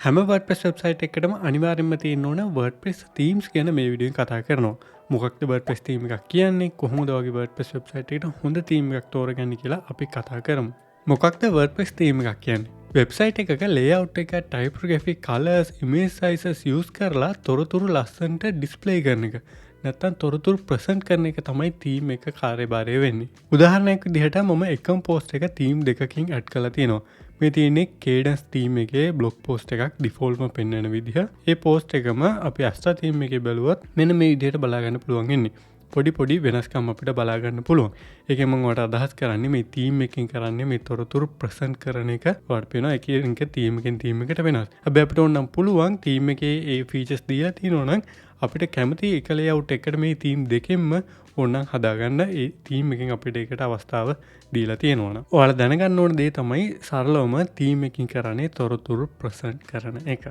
හැම WordPress website එකකටම අනිවාර්යෙන්ම තියෙන්න ඕන WordPress Themes ගැන මේ වීඩියෝෙන් කතා කරනවා. මොකක්ද WordPress theme එකක් කියන්නේ? කොහොමද වගේ WordPress වෙබ්සයිට් එකට හොඳ theme එකක් තෝරගන්නේ කියලා අපි කතා කරමු. මොකක්ද WordPress theme එකක් කියන්නේ? වෙබ්සයිට් එකක layout එක, typography, colors, image sizes use කරලා තොරතුරු ලස්සනට display කරන එක. නැත්තම් තොරතුරු ප්‍රසන්ට් කරන එක තමයි theme එක කාර්යභාරය වෙන්නේ. උදාහරණයක් විදිහට මම එකම post එක theme දෙකකින් add කරලා තියෙනවා. මේ තියෙන්නේ cadence theme එකේ blog post එකක් defaultම පෙන්වන විදිහ. ඒ post එකම අපි Astra theme එකේ බැලුවොත් මෙන්න මේ විදිහට බලා ගන්න පුළුවන් වෙන්නේ. පොඩි වෙනස්කම් අපිට බලා ගන්න පුළුවන්. ඒකෙන් මම ඔයාලට අදහස් කරන්නේ මේ theme එකකින් කරන්නේ මේ තොරතුරු ප්‍රසන්ට් කරන එක වඩ පේනවා. එක theme එකෙන් theme එකට වෙනස්. හැබැයි අපිට ඕනම් පුළුවන් theme එකේ ඒ features දීලා තියෙනවා නම් අපිට කැමති එක layout එකකට මේ theme දෙකෙන්ම ඕනනම් හදාගන්න ඒ theme එකෙන් අපිට ඒකට අවස්ථාව දීලා තියෙනවා. ඔයාලා දැනගන්න ඕන දේ තමයි සරලවම theme එකකින් කරන්නේ තොරතුරු ප්‍රසන්ට් කරන එක.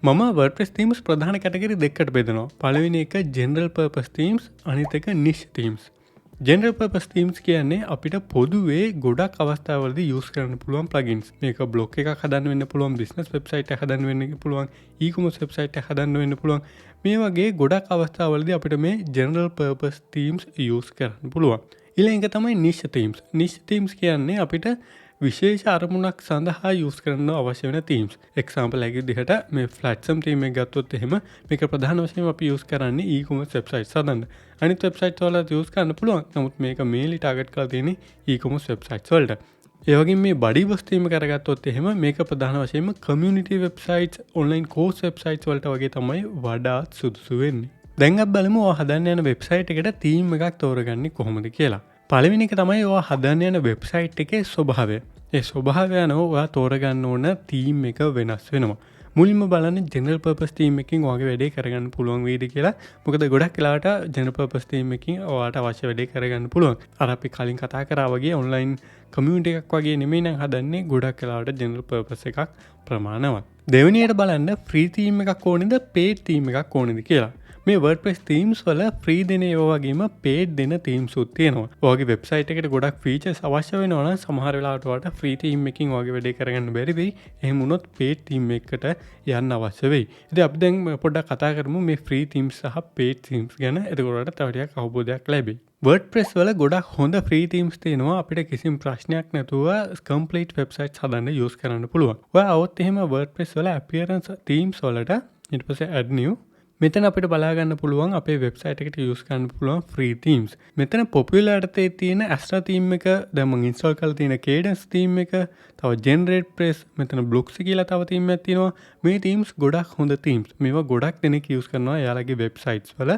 මම WordPress themes ප්‍රධාන කැටගරි දෙකකට බෙදනවා. පළවෙනි එක general purpose themes, අනිත් එක niche themes. general purpose themes කියන්නේ අපිට පොදුවේ ගොඩක් අවස්ථාවලදී use කරන්න පුළුවන් plugins. මේක blog එකක් හදන්න වෙන්න පුළුවන්, business website එකක් හදන්න වෙන්න පුළුවන්, e-commerce website එකක් හදන්න වෙන්න පුළුවන්. මේ වගේ ගොඩක් අවස්ථාවලදී අපිට මේ general purpose themes use කරන්න පුළුවන්. ඊළඟ එක තමයි niche themes. niche themes කියන්නේ අපිට විශේෂ අරමුණක් සඳහා use කරන්න අවශ්‍ය වෙන themes. example එකක් විදිහට මේ flatsum theme එක ගත්තොත් එහෙම මේක ප්‍රධාන වශයෙන් අපි use කරන්නේ e-commerce websites හදන්න. අනිත් websites වලත් use කරන්න පුළුවන්. නමුත් මේක mainly target කරලා තියෙන්නේ e-commerce websites වලට. ඒ වගේම මේ body post theme එක කරගත්තොත් එහෙම මේක ප්‍රධාන වශයෙන්ම community websites, online course websites වලට වගේ තමයි වඩාත් සුදුසු වෙන්නේ. දැන් අපි බලමු ඔයා හදන්න යන website එකට theme එකක් තෝරගන්නේ කොහොමද කියලා. පළවෙනි එක තමයි ඔයා හදන්න යන website එකේ ස්වභාවය. ඒ ස්වභාවය අනුව ඔයා තෝරගන්න ඕන theme එක වෙනස් වෙනවා. මුලින්ම බලන්න general purpose theme එකකින් ඔයාගේ වැඩේ කරගන්න පුළුවන් වේද කියලා. මොකද ගොඩක් වෙලාවට general purpose theme එකකින් ඔයාට අවශ්‍ය වැඩේ කරගන්න පුළුවන්. අර අපි කලින් කතා කරා වගේ online community එකක් වගේ නෙමෙයි නම් හදන්නේ. ගොඩක් වෙලාවට general purpose එකක් ප්‍රමාණවත්. දෙවෙනියට බලන්න free theme එකක් ඕනේද paid theme එකක් ඕනේද කියලා. මේ WordPress themes වල free දෙන ඒවා වගේම paid දෙන themes උත් තියෙනවා. ඔයාගේ website එකට ගොඩක් features අවශ්‍ය වෙනවා නම් සමහර වෙලාවට ඔයාලට free theme එකකින් ඔයාගේ වැඩේ කරගන්න බැරි වෙයි. එහෙම වුණොත් paid theme එකකට යන්න අවශ්‍ය වෙයි. ඉතින් අපි දැන් පොඩ්ඩක් කතා කරමු මේ free themes සහ paid themes ගැන. එතකොට ඔයාලට තව ටිකක් අවබෝධයක් ලැබෙයි. WordPress වල ගොඩක් හොඳ free themes තියෙනවා. අපිට කිසිම ප්‍රශ්නයක් නැතුව complete websites හදන්න use කරන්න පුළුවන්. ඔයා આવොත් එහෙම WordPress වල appearance themes වලට ඊට පස්සේ add new මෙතන අපිට බලාගන්න පුළුවන් අපේ වෙබ්සයිට් එකට use කරන්න පුළුවන් free themes. මෙතන popularity තියෙන Astra theme එක, දැන් මම install කරලා තියෙන cadence theme එක, තව generate press, මෙතන blocks කියලා තව theme එකක් තියෙනවා. මේ themes ගොඩක් හොඳ themes. මේවා ගොඩක් දෙනෙක් use කරනවා එයාලගේ websites වල.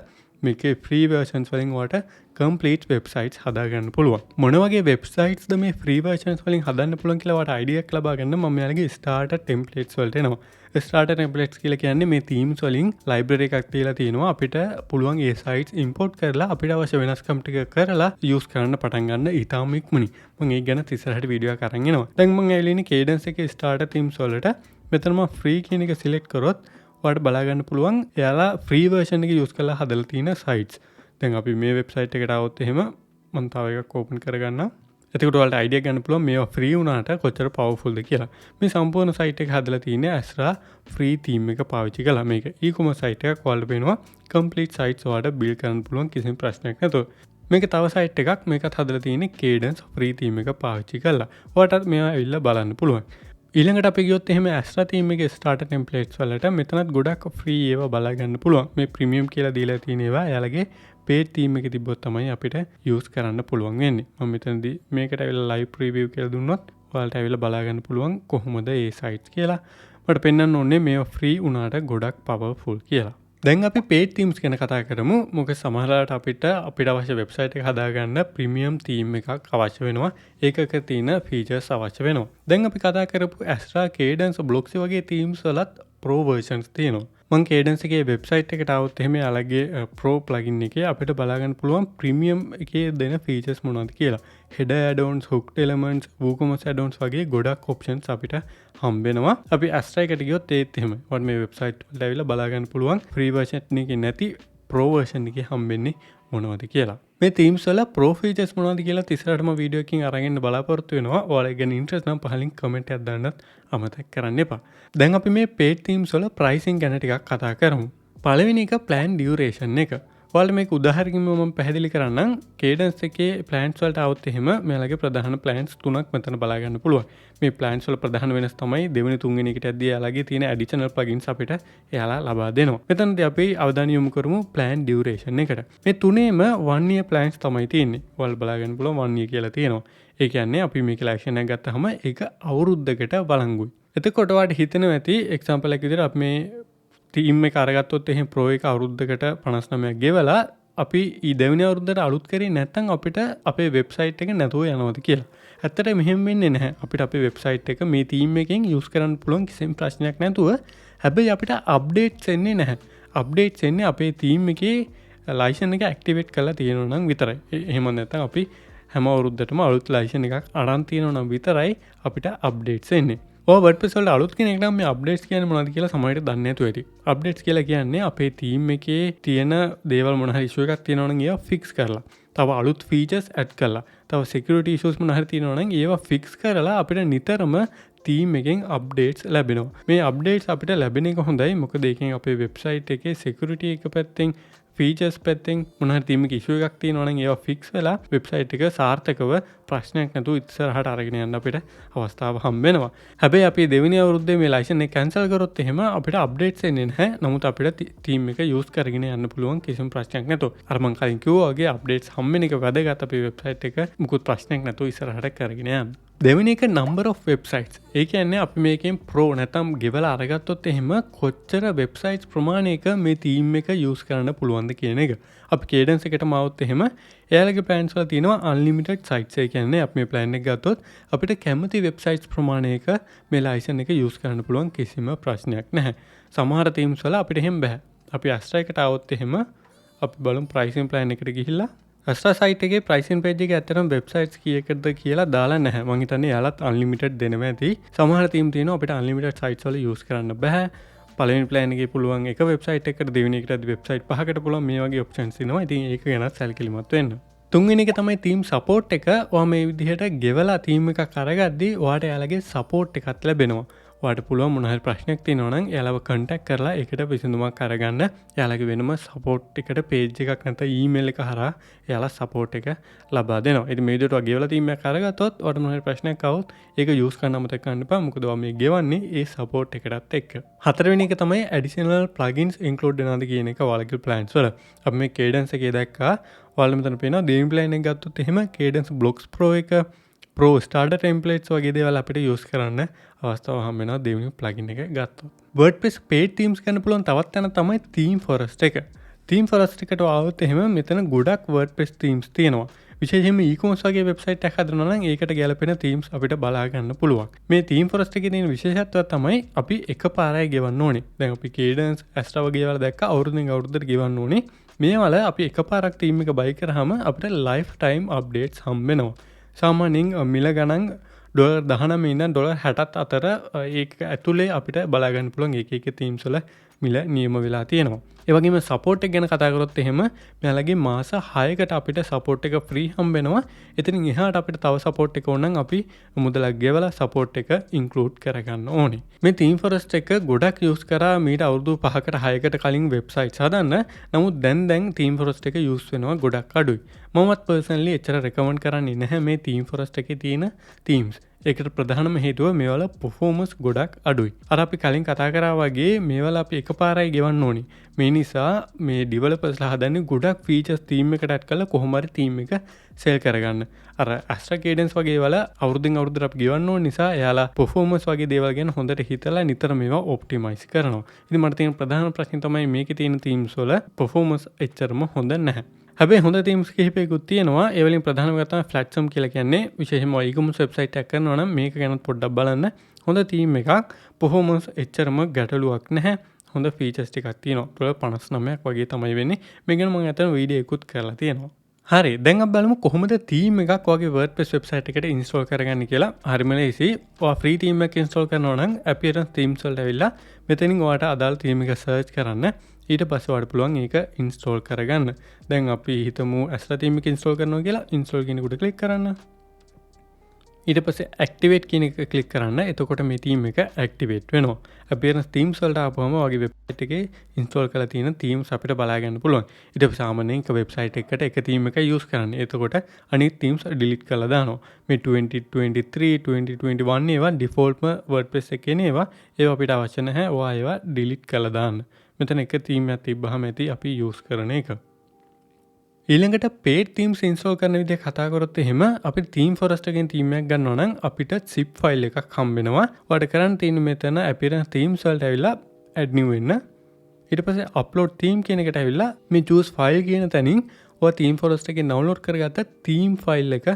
මේකේ free versions වලින් ඔයාලට complete websites හදාගන්න පුළුවන්. මොන වගේ websites ද මේ free versions වලින් හදන්න පුළුවන් කියලා ඔයාලට idea එකක් ලබා ගන්න මම යාලගේ starter templates වලට එනවා. starter templates කියලා කියන්නේ මේ themes වලින් library එකක් තියලා තියෙනවා. අපිට පුළුවන් ඒ sites import කරලා අපිට අවශ්‍ය වෙනස්කම් ටික කරලා use කරන්න පටන් ගන්න ඊටාම ඉක්මනින්. මම ඒක ගැන ඉස්සරහට වීඩියෝ එකක් අරන් එනවා. දැන් මම ඇවිල්ලා ඉන්නේ cadence එකේ starter themes වලට. මෙතන මම free කියන එක select කරොත් ඔයාලට බලා ගන්න පුළුවන් එයාලා free version එක use කරලා හදලා තියෙන sites. දැන් අපි මේ website එකට આવොත් එහෙම මම තව එකක් open කරගන්නම්. එතකොට ඔයාලට idea ගන්න පුළුවන් මේවා free වුණාට කොච්චර powerful ද කියලා. මේ සම්පූර්ණ site එක හදලා තියෙන්නේ Astra free theme එක පාවිච්චි කරලා. මේක e-commerce site එකක් ඔයාලට පේනවා complete sites ඔයාලට build කරන්න පුළුවන් කිසිම ප්‍රශ්නයක් නැතුව. මේක තව site එකක් මේකත් හදලා තියෙන්නේ cadence free theme එක පාවිච්චි කරලා. ඔයාලට මේවා ඇවිල්ලා බලන්න පුළුවන්. ඊළඟට අපි ගියොත් එහෙම Astra theme එකේ starter templates වලට මෙතනත් ගොඩක් free ඒවා බලා ගන්න පුළුවන්. මේ premium කියලා දීලා තියෙන ඒවා එයාලගේ paid theme එකේ තිබ්බොත් තමයි අපිට use කරන්න පුළුවන් වෙන්නේ. මම මෙතනදී මේකට ඇවිල්ලා live preview කියලා දුන්නොත් ඔයාලට ඇවිල්ලා බලා ගන්න පුළුවන් කොහොමද මේ sites කියලා. මට පෙන්වන්න ඕනේ මේවා free වුණාට ගොඩක් powerful කියලා. දැන් අපි paid themes ගැන කතා කරමු. මොකද සමහරවිට අපිට අවශ්‍ය website එක හදාගන්න premium theme එකක් අවශ්‍ය වෙනවා. ඒකක තියෙන features අවශ්‍ය වෙනවා. දැන් අපි කතා කරපු Astra, cadence, blocks වගේ themes වලත් pro versions තියෙනවා. මම cadence එකේ website එකට આવොත් එහෙම යාලගේ pro plugin එකේ අපිට බලා ගන්න පුළුවන් premium එකේ දෙන features මොනවද කියලා. header add-ons, hooked elements, WooCommerce add-ons වගේ ගොඩක් options අපිට හම්බ වෙනවා. අපි Astra එකට ගියොත් ඒත් එහෙම. ඔයාලට මේ website වලට ඇවිල්ලා බලා ගන්න පුළුවන් free version එකේ නැති Pro version එකේ හම්බෙන්නේ මොනවද කියලා. මේ themes වල pro features මොනවද කියලා ඉස්සරහටම වීඩියෝ එකකින් අරගෙන බලාපොරොත්තු වෙනවා. ඔයාලා ගැන ඉන්ට්‍රස්ට් නම් පහලින් කමෙන්ට් එකක් දාන්නත් අමතක කරන්න එපා. දැන් අපි මේ paid themes වල pricing ගැන ටිකක් කතා කරමු. පළවෙනි එක plan duration එක. ඔයාලට මේක උදාහරණකින් මම පැහැදිලි කරන්නම්. Cadence එකේ plans වලට આવොත් එහෙම මෙයාලගේ ප්‍රධාන plans තුනක් මෙතන බලා ගන්න පුළුවන්. මේ plans වල ප්‍රධාන වෙනස තමයි දෙවෙනි තුන්වෙනි එකට යද්දී එයාලගේ තියෙන additional plugins අපිට එයාලා ලබා දෙනවා. මෙතනදී අපි අවධානය යොමු කරමු plan duration එකට. මේ තුනේම 1 year plans තමයි තියෙන්නේ. ඔයාලා බලා ගන්න පුළුවන් 1 year කියලා තියෙනවා. ඒ කියන්නේ අපි මේක ලයිසන් එකක් ගත්තාම ඒක අවුරුද්දකට වළංගුයි. එතකොට ඔයාලට හිතෙනවා ඇති example එකක් විදිහට අපි මේ තීම් එක අරගත්තොත් එහෙම ප්‍රෝ එක අවුරුද්දකට 59ක් ගෙවලා අපි දෙවෙනි අවුරුද්දට අලුත් කරේ නැත්නම් අපිට අපේ වෙබ්සයිට් එක නැතුව යනවාද කියලා. ඇත්තට මෙහෙම වෙන්නේ නැහැ. අපිට අපේ වෙබ්සයිට් එක මේ තීම් එකෙන් යූස් කරන්න පුළුවන් කිසිම ප්‍රශ්නයක් නැතුව. හැබැයි අපිට අප්ඩේට්ස් එන්නේ නැහැ. අප්ඩේට්ස් එන්නේ අපේ තීම් එකේ ලයිසන් එක ඇක්ටිවේට් කරලා තියෙනවා නම් විතරයි. එහෙම නැත්නම් අපි හැම අවුරුද්දටම අලුත් ලයිසන් එකක් අරන් තියෙනවා නම් විතරයි අපිට අප්ඩේට්ස් එන්නේ. WordPress වල අලුත් කෙනෙක් නම් මේ අප්ඩේට්ස් කියන්නේ මොනවද කියලා සමහරවිට දන්නේ නැතුව ඇති. අප්ඩේට්ස් කියලා කියන්නේ අපේ තීම් එකේ තියෙන දේවල් මොන හරි ඉෂුව එකක් තියෙනවා නම් ඒවා ෆික්ස් කරලා, තව අලුත් ෆීචර්ස් ඇඩ් කරලා, තව security issues මොන හරි තියෙනවා නම් ඒවා ෆික්ස් කරලා අපිට නිතරම තීම් එකෙන් අප්ඩේට්ස් ලැබෙනවා. මේ අප්ඩේට්ස් අපිට ලැබෙන එක හොඳයි. මොකද ඒකෙන් අපේ වෙබ්සයිට් එකේ security එක පැත්තෙන් ෆීචර්ස් පැත්තෙන් මොන හරි තීම් එකේ ඉෂුව එකක් තියෙනවා නම් ඒවා ෆික්ස් වෙලා වෙබ්සයිට් එක සාර්ථකව ප්‍රශ්නයක් නැතුව ඉස්සරහට අරගෙන යන්න අපිට අවස්ථාව හම්බ වෙනවා. හැබැයි අපි දෙවෙනි අවුරුද්දේ මේ ලයිසන් එක කැන්සල් කරොත් එහෙම අපිට අප්ඩේට්ස් එන්නේ නැහැ. නමුත් අපිට තීම් එක යූස් කරගෙන යන්න පුළුවන් කිසිම ප්‍රශ්නයක් නැතුව. අර මම කලින් කිව්වා වගේ අප්ඩේට්ස් හම්බෙන එක වැදගත් අපේ වෙබ්සයිට් එක මුකුත් ප්‍රශ්නයක් නැතුව ඉස්සරහට කරගෙන යන්න. දෙවෙනි එක number of websites. ඒ කියන්නේ අපි මේකෙන් pro නැත්නම් ගෙවලා අරගත්තොත් එහෙම කොච්චර වෙබ්සයිට්ස් ප්‍රමාණයක මේ තීම් එක යූස් කරන්න පුළුවන්ද කියන එක. අපි Cadence එකටම આવොත් එහෙම එයාලගේ plans වල තියෙනවා unlimited sites. ඒ කියන්නේ අපි මේ plan එක ගත්තොත් අපිට කැමති වෙබ්සයිට්ස් ප්‍රමාණයක මේ license එක යූස් කරන්න පුළුවන් කිසිම ප්‍රශ්නයක් නැහැ. සමහර themes වල අපිට එහෙම බෑ. අපි Astra එකට આવොත් එහෙම අපි බලමු pricing plan එකට ගිහිල්ලා Astra site එකේ pricing page එකේ ඇත්තටම websites කීයකද කියලා දාලා නැහැ. මම හිතන්නේ යාලත් unlimited දෙනවා ඇති. සමහර theme තියෙනවා අපිට unlimited sites වල use කරන්න බෑ. පළවෙනි plan එකේ පුළුවන් එක website එකකට දෙවෙනි එකට website පහකට පුළුවන් මේ වගේ options තියෙනවා. ඉතින් ඒක ගැනත් සැලකිලිමත් වෙන්න. තුන්වෙනි එක තමයි theme support එක. ඔයා මේ විදිහට ගෙවලා theme එකක් අරගද්දී ඔයාට යාලගේ support එකක් ලැබෙනවා. ඔයාට පුළුවන් මොන හරි ප්‍රශ්නයක් තියෙනවා නම් එයාලව contact කරලා ඒකට විසඳුමක් අරගන්න. එයාලගේ වෙනම support එකට page එකක් නැත්නම් email එක හරහා එයාලා support එක ලබා දෙනවා. ඉතින් මේ විදිහට ඔයා ගෙවලා theme එකක් අරගත්තොත් ඔයාට මොන හරි ප්‍රශ්නයක් આવොත් ඒක use කරන්න අමතක කරන්න එපා. මොකද ඔයා මේ ගෙවන්නේ ඒ support එකටත් එක්ක. හතරවෙනි එක තමයි additional plugins include වෙනවද කියන එක ඔයාලගේ plans වල. අපි මේ Cadence එකේ දැක්කා. ඔයාලා මෙතන පේනවා දෙවෙනි plan එක ගත්තොත් එහෙම Cadence Blocks Pro එක Pro starter templates වගේ දේවල් අපිට use කරන්න අවස්ථාව හම්බ වෙනවා දෙවෙනි plugin එක ගත්තොත්. WordPress paid themes ගන්න පුළුවන් තවත් තැන තමයි theme forest එක. theme forest එකට ආවොත් එහෙම මෙතන ගොඩක් WordPress themes තියෙනවා. විශේෂයෙන්ම e-commerce වගේ වෙබ්සයිට් එකක් හදනවා නම් ඒකට ගැලපෙන themes අපිට බලා ගන්න පුළුවන්. මේ theme forest එකේ තියෙන විශේෂත්වය තමයි අපි එකපාරයි ගෙවන්න ඕනේ. දැන් අපි Cadence, Astra වගේ ඒවා දැක්ක අවුරුද්දෙන් අවුරුද්දට ගෙවන්න ඕනේ. මේවල අපි එකපාරක් theme එක buy කරාම අපිට lifetime updates හම්බ වෙනවා. සාමාන්‍යයෙන් මිල ගණන් $19 ඉඳන් $60 අතර ඒක ඇතුලේ අපිට බලා ගන්න පුළුවන් එක එක themes වල මිල නියම වෙලා තියෙනවා. ඒ වගේම support එක ගැන කතා කරොත් එහෙම මෙයාලගේ මාස 6කට අපිට support එක free හම්බ වෙනවා. එතනින් එහාට අපිට තව support එක ඕන නම් අපි මුදලක් ගෙවලා support එක include කරගන්න ඕනේ. මේ theme forest එක ගොඩක් use කරා මීට අවුරුදු 5කට 6කට කලින් websites හදන්න. නමුත් දැන් theme forest එක use වෙනවා ගොඩක් අඩුයි. මමත් personally එච්චර recommend කරන්නේ නැහැ මේ theme forest එකේ තියෙන themes. ඒකට ප්‍රධානම හේතුව මේවල performance ගොඩක් අඩුයි. අර අපි කලින් කතා කරා වගේ මේවල අපි එකපාරයි ගෙවන්න ඕනි. මේ නිසා මේ developers-ලා හදන්නේ ගොඩක් features theme එකට add කරලා කොහොම හරි theme එක sell කරගන්න. අර Astra Cadence වගේ ඒවල අවුරුද්දෙන් අවුරුද්දට අපි ගෙවන්න ඕන නිසා එයාලා performance වගේ දේවල් ගැන හොඳට හිතලා නිතර මේවා optimize කරනවා. ඉතින් මට තියෙන ප්‍රධාන ප්‍රශ්නේ තමයි මේකේ තියෙන themes වල performance එච්චරම හොඳ නැහැ. හැබැයි හොඳ themes කිහිපයකුත් තියෙනවා. ඒ වලින් ප්‍රධානම එක තමයි Flatsum කියලා කියන්නේ. විශේෂයෙන්ම e-commerce website එකක් කරනවා නම් මේක ගැන පොඩ්ඩක් බලන්න. හොඳ theme එකක්. performance එච්චරම ගැටලුවක් නැහැ. හොඳ features ටිකක් තියෙනවා. $59ක් වගේ තමයි වෙන්නේ. මේ ගැන මම අතන වීඩියෝ එකකුත් කරලා තියෙනවා. හරි දැන් අපි බලමු කොහොමද තීම් එකක් වගේ WordPress වෙබ්සයිට් එකට ඉන්ස්ටෝල් කරගන්නේ කියලා. හරිම ලේසි. ඔයා ෆ්‍රී තීම් එකක් ඉන්ස්ටෝල් කරනවා නම් appearance themes වලට ඇවිල්ලා මෙතනින් ඔයාට අදාළ තීම් එක සර්ච් කරන්න. ඊට පස්සේ ඔයාලට පුළුවන් ඒක ඉන්ස්ටෝල් කරගන්න. දැන් අපි හිතමු Astra තීම් එක ඉන්ස්ටෝල් කරනවා කියලා. ඉන්ස්ටෝල් කියන එකට ක්ලික් කරන්න. ඊට පස්සේ activate කියන එක ක්ලික් කරන්න. එතකොට මේ තීම් එක activate වෙනවා. appearance themes වලට ආපුවම වගේ වෙබ්සයිට් එකේ ඉන්ස්ටෝල් කරලා තියෙන themes අපිට බලා ගන්න පුළුවන්. ඊට පස්සේ සාමාන්‍යයෙන් එක වෙබ්සයිට් එකකට එක theme එක use කරන්න. එතකොට අනිත් themes delete කරලා දානවා. මේ 2023 2021 ඒවා defaultම WordPress එකේ නේවා. ඒවා අපිට අවශ්‍ය නැහැ. ඔයා ඒවා delete කරලා දාන්න. මෙතන එක theme එකක් තිබ්බහම ඇති අපි use කරන එක. ඊළඟට paid themes install කරන විදිහ කතා කරොත් එහෙම අපි theme forest එකෙන් theme එකක් ගන්නවා නම් අපිට zip file එකක් හම්බ වෙනවා. ඔයාලට කරන්න තියෙන්නේ මෙතන appearance themes වලට ඇවිල්ලා add new වෙන්න. ඊට පස්සේ upload theme කියන එකට ඇවිල්ලා මේ choose file කියන තැනින් ඔයා theme forest එකෙන් download කරගත්ත theme file එක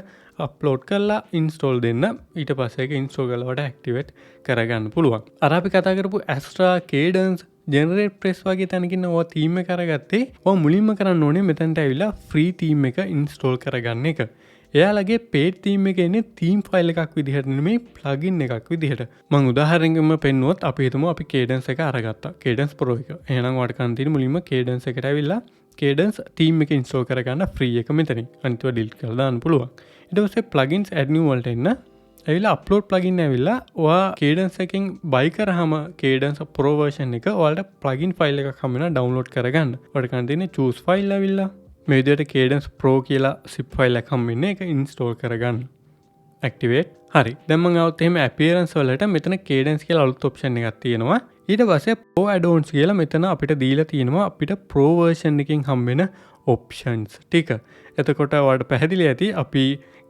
upload කරලා install දෙන්න. ඊට පස්සේ ඒක install කරලා ඔයාලට activate කරගන්න පුළුවන්. අර අපි කතා කරපු Astra, Cadence, ජෙනරේට් ප්‍රෙස් වගේ තැනකින් ඔයා තීම් එක කරගත්තේ ඔයා මුලින්ම කරන්න ඕනේ මෙතනට ඇවිල්ලා ෆ්‍රී තීම් එක ඉන්ස්ටෝල් කරගන්න එක. එයාලගේ paid තීම් එකේ ඉන්නේ තීම් ෆයිල් එකක් විදිහට නෙමෙයි ප්ලගින් එකක් විදිහට. මම උදාහරණයකින්ම පෙන්නුවොත් අපි හිතමු අපි Cadence එක අරගත්තා. Cadence Pro එක. එහෙනම් ඔයාලට කරන්න තියෙන්නේ මුලින්ම Cadence එකට ඇවිල්ලා Cadence තීම් එක ඉන්ස්ටෝල් කරගන්න ෆ්‍රී එක මෙතනින්. අනිත් ඒවා delete කරලා දාන්න පුළුවන්. ඊට පස්සේ plugins add new වලට එන්න ඇවිල්ලා අප්ලෝඩ් ප්ලගින් ඇවිල්ලා ඔයා Cadence එකෙන් buy කරාම Cadence Pro version එක ඔයාලට plugin file එකක් හම්බ වෙනවා download කරගන්න. ඔයාලට කරන්න තියෙන්නේ choose file ඇවිල්ලා මේ විදිහට Cadence Pro කියලා zip file එකක් හම්බ වෙන්නේ ඒක install කරගන්න. activate. හරි. දැන් මම આવුත් එහෙම appearance වලට මෙතන Cadence කියලා අලුත් option එකක් තියෙනවා. ඊට පස්සේ Pro add-ons කියලා මෙතන අපිට දීලා තියෙනවා අපිට Pro version එකකින් හම්බ වෙන options ටික. එතකොට ඔයාලට පැහැදිලි ඇති අපි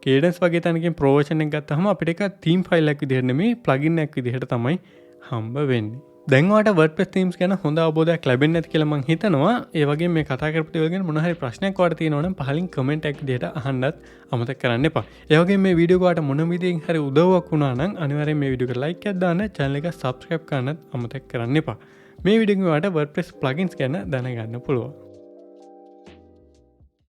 Cadence වගේ තැනකින් Pro version එක ගත්තාම අපිට ඒක theme file එකක් විදිහට නෙමෙයි plugin එකක් විදිහට තමයි හම්බ වෙන්නේ. දැන් ඔයාලට WordPress themes ගැන හොඳ අවබෝධයක් ලැබෙන්නේ නැති කියලා මම හිතනවා. ඒ වගේම මේ කතා කරපු දේවල් ගැන මොන හරි ප්‍රශ්නයක් ඔයාලට තියෙනවා නම් පහලින් comment එකක් විදිහට අහන්නත් අමතක කරන්න එපා. ඒ වගේම මේ වීඩියෝ එක ඔයාලට මොන විදිහෙන් හරි උදව්වක් වුණා නම් අනිවාර්යෙන් මේ වීඩියෝ එකට like එකක් දාන්න, channel එක subscribe කරන්නත් අමතක කරන්න එපා. මේ වීඩියෝ එකෙන් ඔයාලට WordPress plugins ගැන දැනගන්න පුළුවන්.